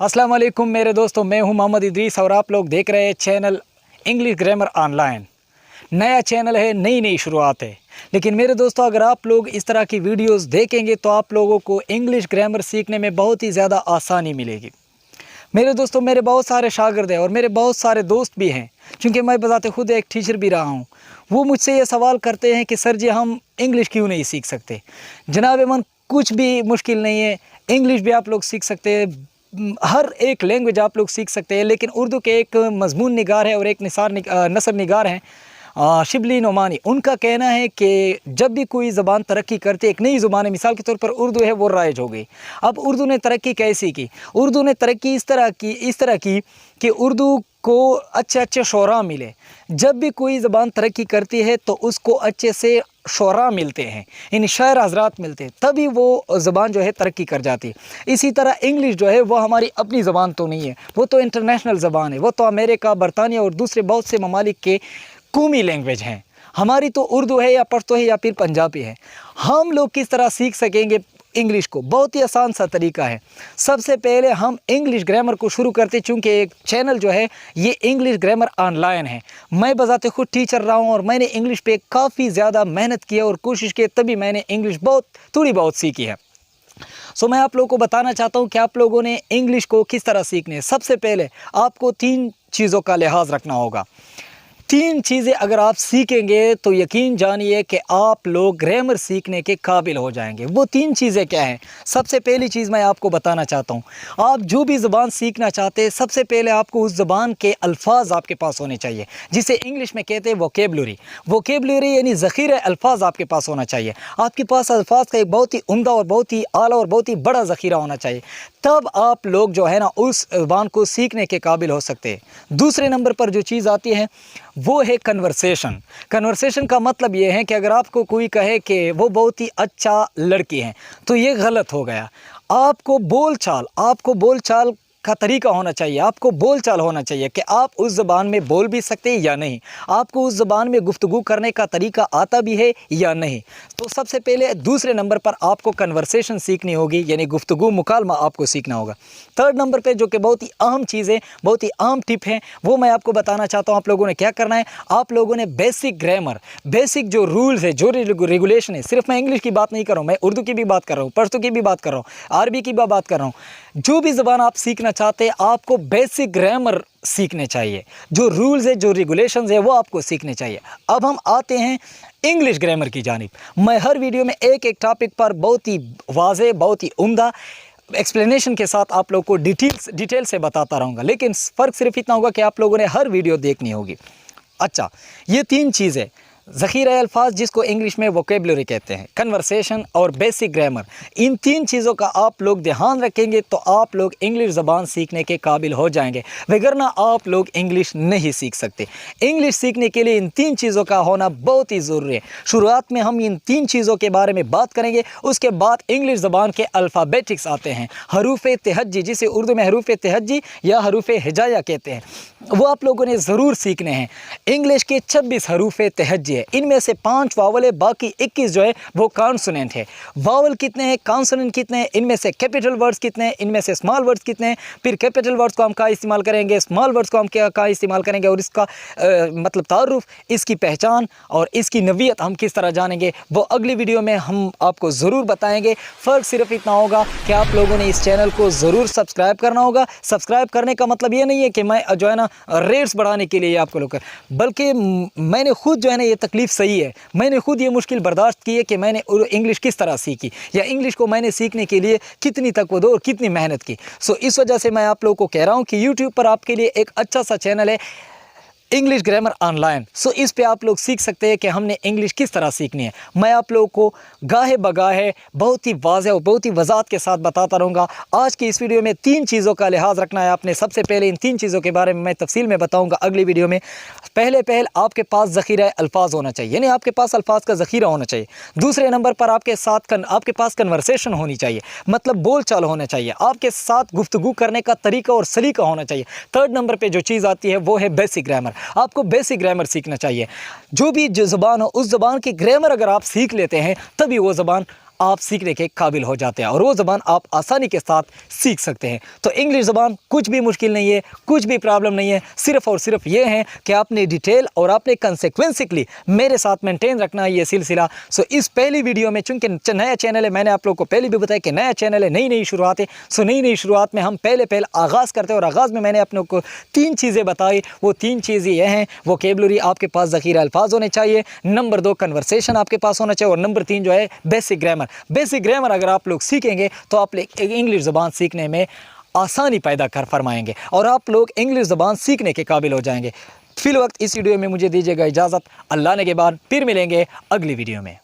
अस्सलाम वालेकुम मेरे दोस्तों, मैं हूं मोहम्मद इदरीस और आप लोग देख रहे हैं चैनल इंग्लिश ग्रामर ऑनलाइन। नया चैनल है, नई शुरुआत है। लेकिन मेरे दोस्तों, अगर आप लोग इस तरह की वीडियोस देखेंगे तो आप लोगों को इंग्लिश ग्रामर सीखने में बहुत ही ज़्यादा आसानी मिलेगी। मेरे दोस्तों, मेरे बहुत सारे शागिर्द हैं और मेरे बहुत सारे दोस्त भी हैं, क्योंकि मैं बजाते खुद एक टीचर भी रहा हूँ। वो मुझसे ये सवाल करते हैं कि सर जी, हम इंग्लिश क्यों नहीं सीख सकते। जनाब मन, कुछ भी मुश्किल नहीं है, इंग्लिश भी आप लोग सीख सकते हैं, हर एक लैंग्वेज आप लोग सीख सकते हैं। लेकिन उर्दू के एक मजमून निगार है और एक नसर निगार हैं, शिबली नोमानी। उनका कहना है कि जब भी कोई ज़बान तरक्की करती है, एक नई ज़ुबान है, मिसाल के तौर पर उर्दू है, वो राइज हो गई। अब उर्दू ने तरक्की कैसी की? उर्दू ने तरक्की इस तरह की कि उर्दू को अच्छे शोरा मिले। जब भी कोई ज़बान तरक्की करती है तो उसको अच्छे से शोरा मिलते हैं, यानी शायर हज़रात मिलते हैं, तभी वो ज़बान जो है तरक्की कर जाती है। इसी तरह इंग्लिश जो है वो हमारी अपनी ज़बान तो नहीं है, वो तो इंटरनेशनल ज़बान है, वो तो अमेरिका, बरतानिया और दूसरे बहुत से ममालिक के कौमी लैंग्वेज हैं। हमारी तो उर्दू है या पश्तो है या फिर पंजाबी है। हम लोग किस तरह सीख सकेंगे इंग्लिश को? बहुत ही आसान सा तरीका है। सबसे पहले हम इंग्लिश ग्रामर को शुरू करते, चूँकि एक चैनल जो है ये इंग्लिश ग्रामर ऑनलाइन है। मैं बजाते खुद टीचर रहा हूँ और मैंने इंग्लिश पे काफ़ी ज़्यादा मेहनत की है और कोशिश की, तभी मैंने इंग्लिश थोड़ी बहुत सीखी है। सो मैं आप लोगों को बताना चाहता हूँ कि आप लोगों ने इंग्लिश को किस तरह सीखने है। सबसे पहले आपको 3 चीज़ों का लिहाज रखना होगा। 3 चीज़ें अगर आप सीखेंगे तो यकीन जानिए कि आप लोग ग्रामर सीखने के काबिल हो जाएंगे। वो 3 चीज़ें क्या हैं? सबसे पहली चीज़ मैं आपको बताना चाहता हूँ, आप जो भी ज़बान सीखना चाहते हैं, सबसे पहले आपको उस ज़बान के अल्फाज आपके पास होने चाहिए, जिसे इंग्लिश में कहते हैं वोकेबलरी। वोकेबलरी यानी ज़ख़ीरा अल्फाज आपके पास होना चाहिए। आपके पास अल्फाज का एक बहुत ही उम्दा और बहुत ही आला और बहुत ही बड़ा ज़ख़ीरा होना चाहिए, तब आप लोग जो है ना उस ज़बान को सीखने के काबिल हो सकते हैं। दूसरे नंबर पर जो चीज़ आती है वो है कन्वर्सेशन। कन्वर्सेशन का मतलब ये है कि अगर आपको कोई कहे कि वो बहुत ही अच्छा लड़की है, तो ये गलत हो गया। आपको बोलचाल का तरीका होना चाहिए, आपको बोलचाल होना चाहिए कि आप उस ज़बान में बोल भी सकते हैं या नहीं, आपको उस ज़बान में गुफ्तगू करने का तरीका आता भी है या नहीं। तो सबसे पहले दूसरे नंबर पर आपको कन्वर्सेशन सीखनी होगी, यानी गुफ्तगू मुकालमा आपको सीखना होगा। थर्ड नंबर पे जो कि बहुत ही अहम चीज़ है, बहुत ही अहम टिप है, वो मैं आपको बताना चाहता हूँ। आप लोगों ने क्या करना है, आप लोगों ने बेसिक ग्रामर, बेसिक जो रूल्स है, जो रेगुलेशन है, सिर्फ मैं इंग्लिश की बात नहीं कर रहा हूँ, मैं उर्दू की भी बात कर रहा हूँ, पश्तो की भी बात कर रहा हूँ, अरबी की भी बात कर रहा हूँ। जो भी ज़बान आप सीखना चाहते हैं, आपको बेसिक ग्रामर सीखने चाहिए। जो रूल्स है, जो रेगुलेशंस है, वो आपको सीखने चाहिए। अब हम आते हैं इंग्लिश ग्रामर की जानिब। मैं हर वीडियो में एक टॉपिक पर बहुत ही वाज़ेह, बहुत ही उम्दा एक्सप्लेनेशन के साथ आप लोग को डिटेल से बताता रहूँगा, लेकिन फ़र्क सिर्फ इतना होगा कि आप लोगों ने हर वीडियो देखनी होगी। अच्छा, ये 3 चीज़ें, ज़ख़ीरा अल्फाज जिसको इंग्लिश में वोकेबलरी कहते हैं, कन्वर्सेशन और बेसिक ग्रामर, इन 3 चीज़ों का आप लोग ध्यान रखेंगे तो आप लोग इंग्लिश ज़बान सीखने के काबिल हो जाएंगे, वगरना आप लोग इंग्लिश नहीं सीख सकते। इंग्लिश सीखने के लिए इन 3 चीज़ों का होना बहुत ही ज़रूरी है। शुरुआत में हम इन 3 चीज़ों के बारे में बात करेंगे, उसके बाद इंग्लिश ज़बान के अल्फ़ाबेटिक्स आते हैं, हरूफ़ तहज्जी, जिसे उर्दू में हरूफ़ तहज्जी या हरूफ़ हिजाया कहते हैं, वो आप लोगों ने ज़रूर सीखने हैं। इंग्लिश के 26 हरूफ़ तहज्जी, इनमें से 5 वावल है, बाकी 21 जो है वो कॉन्सोनेंट है। वावल कितने हैं, कॉन्सोनेंट कितने हैं, इनमें से कैपिटल वर्ड्स कितने हैं, इनमें से स्मॉल वर्ड्स कितने हैं, फिर कैपिटल वर्ड्स को हम कहाँ इस्तेमाल करेंगे, स्मॉल वर्ड्स को हम कहाँ इस्तेमाल करेंगे, और इसका मतलब तारुफ, इसकी पहचान और इसकी नवीयत हम किस तरह जानेंगे, वो अगली वीडियो में हम आपको ज़रूर बताएंगे। फ़र्क सिर्फ इतना होगा कि आप लोगों ने इस चैनल को ज़रूर सब्सक्राइब करना होगा। सब्सक्राइब करने का मतलब ये नहीं है कि मैं जो है ना रेट्स बढ़ाने के लिए आपको लोग, बल्कि मैंने खुद जो है ना ये तकलीफ़ सही है, मैंने खुद ये मुश्किल बर्दाश्त की है कि मैंने इंग्लिश किस तरह सीखी, या इंग्लिश को मैंने सीखने के लिए कितनी तकव्वुद और कितनी मेहनत की। सो इस वजह से मैं आप लोगों को कह रहा हूँ कि यूट्यूब पर आपके लिए एक अच्छा सा चैनल है, इंग्लिश ग्रामर ऑनलाइन। सो इस पे आप लोग सीख सकते हैं कि हमने इंग्लिश किस तरह सीखनी है। मैं आप लोगों को गाहे बगाहे बहुत ही वाज़ेह और बहुत ही वज़ाहत के साथ बताता रहूँगा। आज की इस वीडियो में 3 चीज़ों का लिहाज रखना है आपने। सबसे पहले इन 3 चीज़ों के बारे में मैं तफसील में बताऊँगा अगली वीडियो में। पहले आपके पास ज़ख़ीरा अल्फाज होना चाहिए, यानी आपके पास अल्फाज का ज़ख़ीरा होना चाहिए। दूसरे नंबर पर आपके पास कन्वर्सेशन होनी चाहिए, मतलब बोल चाल होना चाहिए, आपके साथ गुफ्तगू करने का तरीका और सलीका होना चाहिए। थर्ड नंबर पर जो चीज़ आती है वो है बेसिक ग्रामर। आपको बेसिक ग्रामर सीखना चाहिए। जो ज़बान हो, उस ज़बान की ग्रामर अगर आप सीख लेते हैं, तभी वो ज़बान آپ سیکھنے کے قابل ہو جاتے ہیں اور وہ زبان آپ آسانی کے ساتھ سیکھ سکتے ہیں۔ تو انگلش زبان کچھ بھی مشکل نہیں ہے، کچھ بھی پرابلم نہیں ہے، صرف اور صرف یہ ہے کہ آپ نے ڈیٹیل اور آپ نے کنسیکوینسلی میرے ساتھ مینٹین رکھنا ہے یہ سلسلہ۔ سو اس پہلی ویڈیو میں چونکہ نیا چینل ہے، میں نے آپ لوگوں کو پہلے بھی بتایا کہ نیا چینل ہے، نئی شروعات ہے۔ سو نئی شروعات میں ہم پہلے آغاز کرتے ہیں اور آغاز میں نے اپنے کو 3 چیزیں بتائی۔ وہ 3 چیزیں یہ ہیں، ووکیبلری آپ کے پاس ذخیرہ الفاظ ہونے چاہیے، نمبر 2 کنورسیشن آپ کے پاس ہونا چاہیے، اور نمبر 3 جو ہے بیسک گرامر۔ بیسک گرامر اگر آپ لوگ سیکھیں گے تو آپ انگلش زبان سیکھنے میں آسانی پیدا کر فرمائیں گے اور آپ لوگ انگلش زبان سیکھنے کے قابل ہو جائیں گے۔ فی الوقت اس ویڈیو میں مجھے دیجیے گا اجازت، اللہ نے کے بعد پھر ملیں گے اگلی ویڈیو میں۔